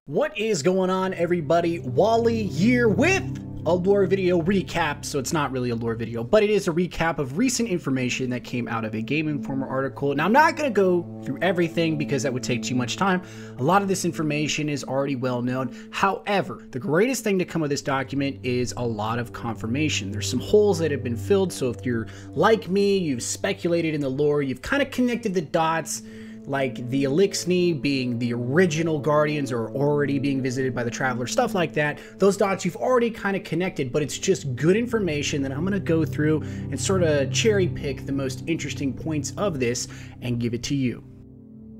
What is going on, everybody? Wally here with a lore video recap. So it's not really a lore video, but it is a recap of recent information that came out of a Game Informer article. Now, I'm not going to go through everything because that would take too much time. A lot of this information is already well known. However, the greatest thing to come of this document is a lot of confirmation. There's some holes that have been filled. So if you're like me, you've speculated in the lore, you've kind of connected the dots, like the Elixni being the original Guardians or already being visited by the Traveler, stuff like that. Those dots you've already kind of connected, but it's just good information that I'm going to go through and sort of cherry pick the most interesting points of this and give it to you.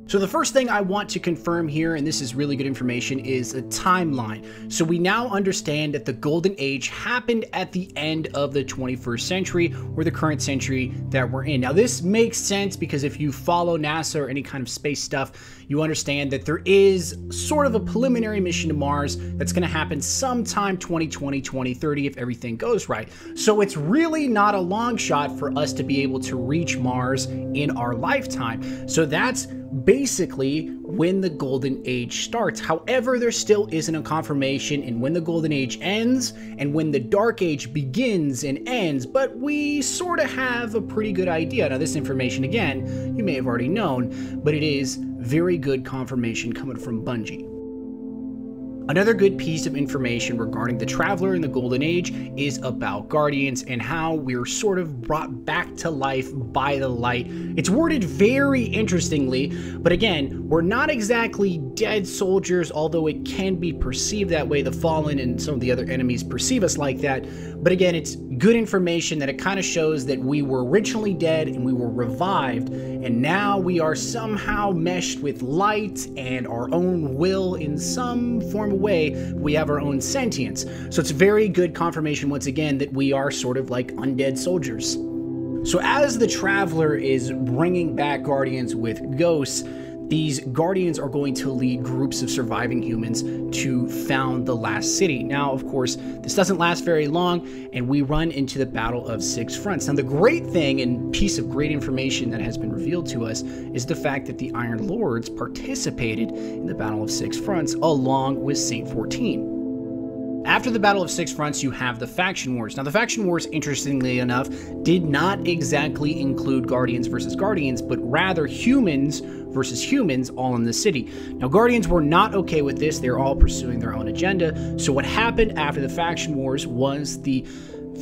So the first thing I want to confirm here, and this is really good information, is a timeline. So we now understand that the Golden Age happened at the end of the 21st century, or the current century that we're in. Now this makes sense because if you follow NASA or any kind of space stuff, you understand that there is sort of a preliminary mission to Mars that's going to happen sometime 2020, 2030 if everything goes right. So it's really not a long shot for us to be able to reach Mars in our lifetime. So that's basically when the Golden Age starts. However, there still isn't a confirmation in when the Golden Age ends and when the Dark Age begins and ends, but we sort of have a pretty good idea. Now, this information, again, you may have already known, but it is very good confirmation coming from Bungie. Another good piece of information regarding the Traveler in the Golden Age is about Guardians and how we're sort of brought back to life by the light. It's worded very interestingly, but again, we're not exactly dead soldiers, although it can be perceived that way. The Fallen and some of the other enemies perceive us like that. But again, it's good information that it kind of shows that we were originally dead and we were revived, and now we are somehow meshed with light and our own will in some form of way. We have our own sentience. So it's very good confirmation once again that we are sort of like undead soldiers. So as the Traveler is bringing back Guardians with ghosts, these Guardians are going to lead groups of surviving humans to found the last city. Now, of course, this doesn't last very long, and we run into the Battle of Six Fronts. Now, the great thing and piece of great information that has been revealed to us is the fact that the Iron Lords participated in the Battle of Six Fronts along with Saint 14. After the Battle of Six Fronts, you have the Faction Wars. Now, the Faction Wars, interestingly enough, did not exactly include Guardians versus Guardians, but rather humans versus humans all in the city. Now, Guardians were not okay with this. They're all pursuing their own agenda. So what happened after the Faction Wars was the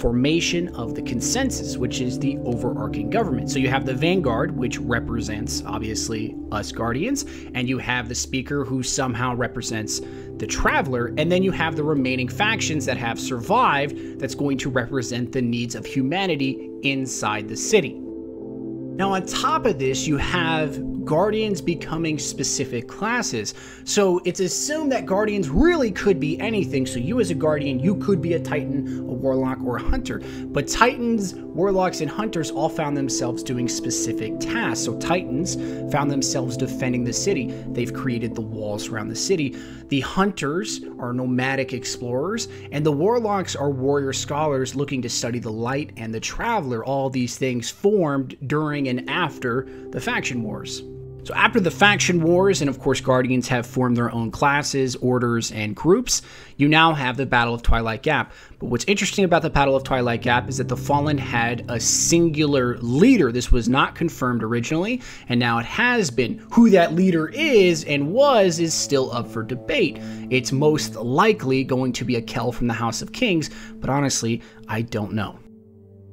formation of the Consensus, which is the overarching government. So you have the Vanguard, which represents, obviously, us Guardians, and you have the Speaker, who somehow represents the Traveler, and then you have the remaining factions that have survived that's going to represent the needs of humanity inside the city. Now, on top of this, you have Guardians becoming specific classes. So it's assumed that Guardians really could be anything. So you as a Guardian, you could be a Titan, a Warlock, or a Hunter. But Titans, Warlocks, and Hunters all found themselves doing specific tasks. So Titans found themselves defending the city. They've created the walls around the city. The Hunters are nomadic explorers, and the Warlocks are warrior scholars looking to study the light and the Traveler. All these things formed during and after the Faction Wars. So after the Faction Wars, and of course Guardians have formed their own classes, orders, and groups, you now have the Battle of Twilight Gap. But what's interesting about the Battle of Twilight Gap is that the Fallen had a singular leader. This was not confirmed originally, and now it has been. Who that leader is and was is still up for debate. It's most likely going to be a Kell from the House of Kings, but honestly, I don't know.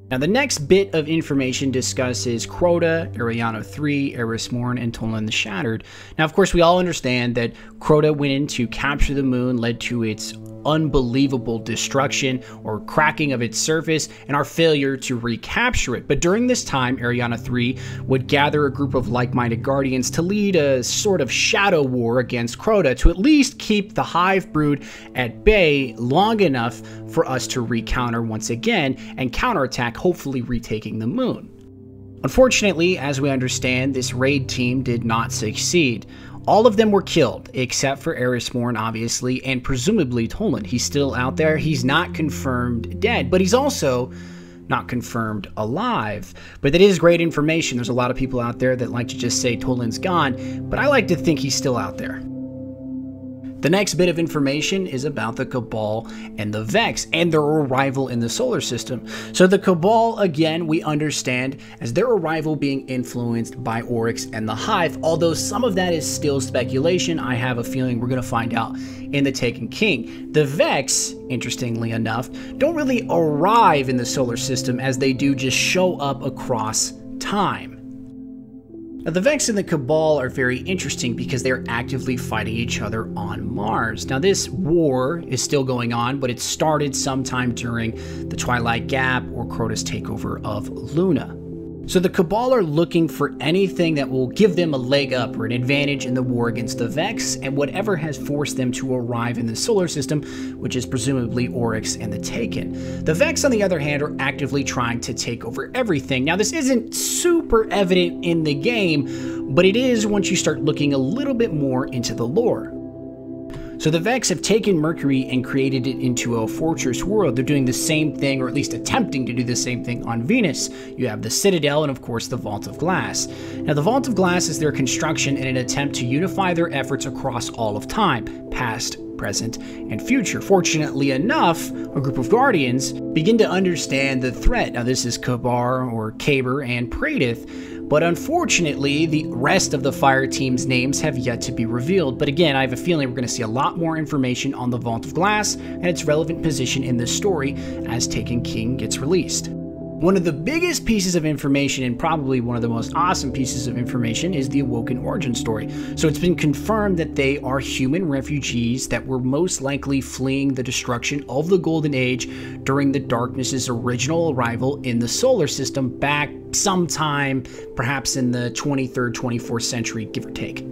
Now, the next bit of information discusses Crota, Ariana 3, Eris Morn, and Tolan the Shattered. Now, of course, we all understand that Crota went in to capture the moon, led to its unbelievable destruction or cracking of its surface, and our failure to recapture it. But during this time, Ariana 3 would gather a group of like-minded Guardians to lead a sort of shadow war against Crota to at least keep the Hive Brood at bay long enough for us to recounter once again and counterattack, hopefully retaking the moon. Unfortunately, as we understand, this raid team did not succeed. All of them were killed, except for Eris Morn, obviously, and presumably Tolan. He's still out there. He's not confirmed dead, but he's also not confirmed alive. But that is great information. There's a lot of people out there that like to just say Tolan's gone, but I like to think he's still out there. The next bit of information is about the Cabal and the Vex and their arrival in the solar system. So the Cabal, again, we understand as their arrival being influenced by Oryx and the Hive, although some of that is still speculation. I have a feeling we're going to find out in the Taken King. The Vex, interestingly enough, don't really arrive in the solar system as they do just show up across time. Now, the Vex and the Cabal are very interesting because they're actively fighting each other on Mars. Now, this war is still going on, but it started sometime during the Twilight Gap or Crota's takeover of Luna. So the Cabal are looking for anything that will give them a leg up or an advantage in the war against the Vex and whatever has forced them to arrive in the solar system, which is presumably Oryx and the Taken. The Vex, on the other hand, are actively trying to take over everything. Now, this isn't super evident in the game, but it is once you start looking a little bit more into the lore. So the Vex have taken Mercury and created it into a fortress world. They're doing the same thing, or at least attempting to do the same thing on Venus. You have the Citadel and, of course, the Vault of Glass. Now, the Vault of Glass is their construction in an attempt to unify their efforts across all of time, past, present, and future. Fortunately enough, a group of Guardians begin to understand the threat. Now, this is Kabar or Kaber and Praedyth, but unfortunately, the rest of the fire team's names have yet to be revealed. But again, I have a feeling we're going to see a lot more information on the Vault of Glass and its relevant position in this story as Taken King gets released. One of the biggest pieces of information, and probably one of the most awesome pieces of information, is the Awoken origin story. So it's been confirmed that they are human refugees that were most likely fleeing the destruction of the Golden Age during the Darkness's original arrival in the solar system back sometime, perhaps in the 23rd, 24th century, give or take.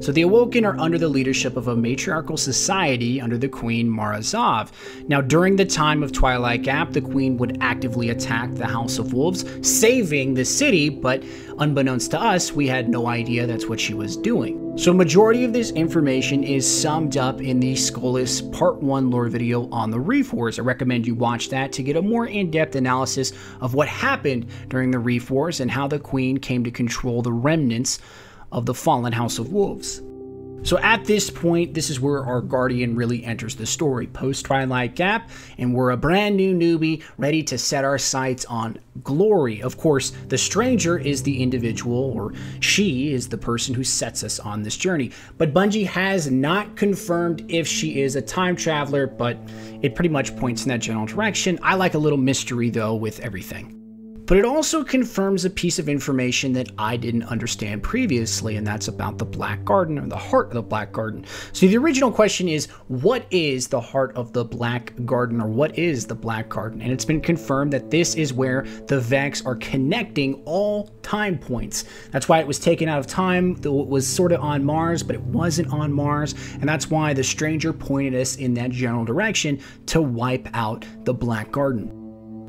So the Awoken are under the leadership of a matriarchal society under the Queen Mara-Zov. Now, during the time of Twilight Gap, the Queen would actively attack the House of Wolves, saving the city, but unbeknownst to us, we had no idea that's what she was doing. So majority of this information is summed up in the Skullus Part 1 lore video on the Reef Wars. I recommend you watch that to get a more in-depth analysis of what happened during the Reef Wars and how the Queen came to control the remnants of the fallen House of Wolves. So at this point, this is where our Guardian really enters the story, post-Twilight Gap, and we're a brand new newbie ready to set our sights on glory. Of course, the Stranger is the individual, or she is the person who sets us on this journey. But Bungie has not confirmed if she is a time traveler, but it pretty much points in that general direction. I like a little mystery, though, with everything. But it also confirms a piece of information that I didn't understand previously, and that's about the Black Garden, or the heart of the Black Garden. So the original question is, what is the heart of the Black Garden, or what is the Black Garden? And it's been confirmed that this is where the Vex are connecting all time points. That's why it was taken out of time, though it was sort of on Mars, but it wasn't on Mars, and that's why the Stranger pointed us in that general direction to wipe out the Black Garden.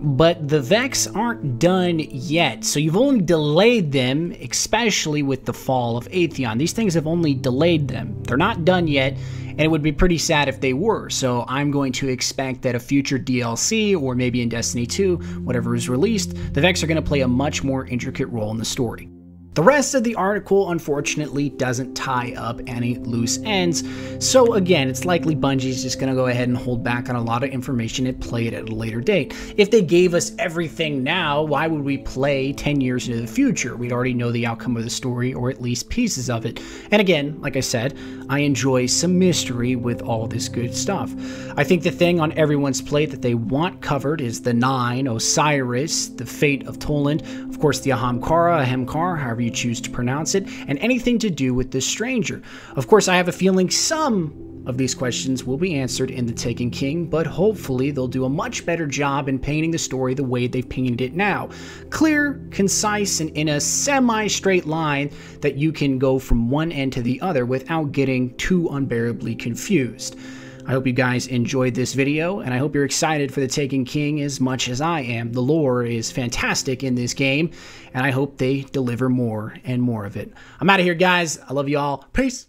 But the Vex aren't done yet, so you've only delayed them, especially with the fall of Atheon. These things have only delayed them. They're not done yet, and it would be pretty sad if they were, so I'm going to expect that a future DLC, or maybe in Destiny 2, whatever is released, the Vex are going to play a much more intricate role in the story. The rest of the article, unfortunately, doesn't tie up any loose ends, so again, it's likely Bungie's just going to go ahead and hold back on a lot of information and play it at a later date. If they gave us everything now, why would we play 10 years into the future? We'd already know the outcome of the story, or at least pieces of it. And again, like I said, I enjoy some mystery with all this good stuff. I think the thing on everyone's plate that they want covered is the 9, Osiris, the fate of Toland, of course the Ahamkara, Ahemkar, however you choose to pronounce it, and anything to do with the Stranger. Of course, I have a feeling some of these questions will be answered in The Taken King, but hopefully they'll do a much better job in painting the story the way they've painted it now. Clear, concise, and in a semi-straight line that you can go from one end to the other without getting too unbearably confused. I hope you guys enjoyed this video, and I hope you're excited for The Taken King as much as I am. The lore is fantastic in this game, and I hope they deliver more and more of it. I'm out of here, guys. I love you all. Peace.